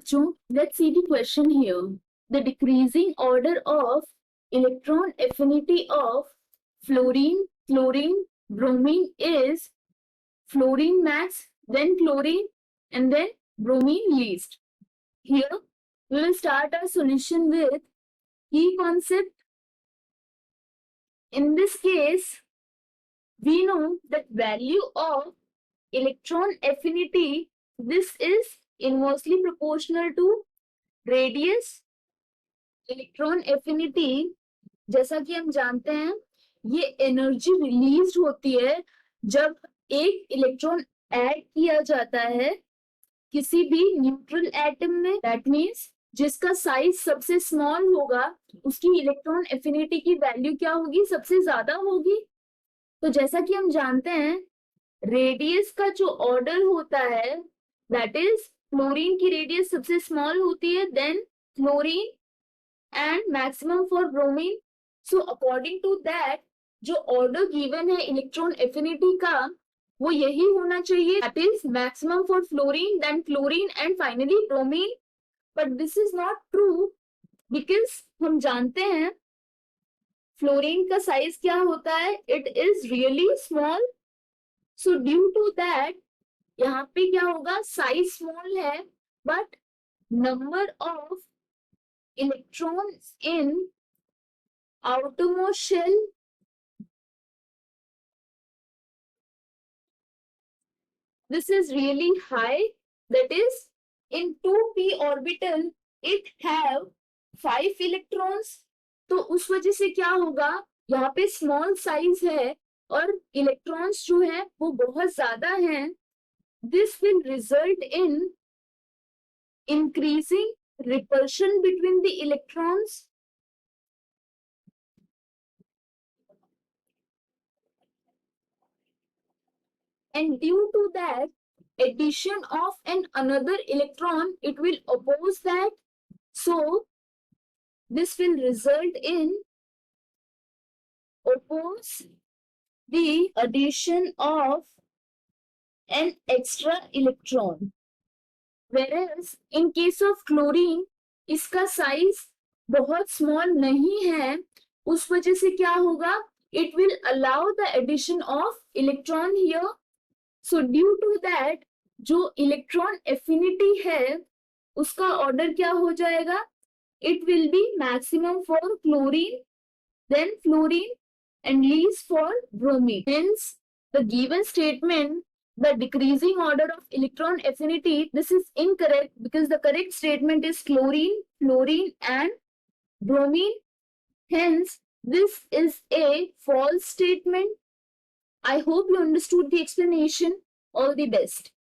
बच्चों, let's see the question here. The decreasing order of electron affinity of fluorine, chlorine, bromine is fluorine max, then chlorine, and then bromine least. Here, we will start our solution with key concept. In this case, we know that value of electron affinity, this is inversely proportional to radius. Electron affinity, जैसा कि हम जानते हैं, ये energy release होती है जब एक इलेक्ट्रॉन ऐड किया जाता है किसी भी न्यूट्रल एटम में। दैट मीन्स जिसका साइज सबसे स्मॉल होगा उसकी इलेक्ट्रॉन एफिनिटी की वैल्यू क्या होगी, सबसे ज्यादा होगी। तो जैसा कि हम जानते हैं, रेडियस का जो ऑर्डर होता है, दैट इज क्लोरीन की रेडियस सबसे स्मॉल होती है, then chlorine and maximum for bromine. So according to that, जो order given है electron affinity का, वो यही होना चाहिए, that is maximum for fluorine, then chlorine and finally bromine. But this is not true because हम जानते हैं fluorine का size क्या होता है, it is really small. So due to that, यहाँ पे क्या होगा, size small है but number of electrons in outermost shell this is really high, that is in 2p orbital it have 5 electrons. तो उस वजह से क्या होगा, यहाँ पे स्मॉल साइज है और इलेक्ट्रॉन्स जो है वो बहुत ज्यादा हैं. This will result in increasing repulsion between the electrons. And due to that, addition of another electron, it will oppose that. So, this will result in oppose the addition of an extra electron. Whereas in case of chlorine, इसका size बहुत small नहीं है, उस वजह से क्या होगा, it will allow the addition of electron here. So due to that, जो इलेक्ट्रॉन एफिनिटी है उसका ऑर्डर क्या हो जाएगा, it will be maximum for chlorine, then fluorine and least for bromine. Hence, the given statement, the decreasing order of electron affinity, this is incorrect because the correct statement is chlorine, fluorine and bromine. Hence, this is a false statement. I hope you understood the explanation. All the best.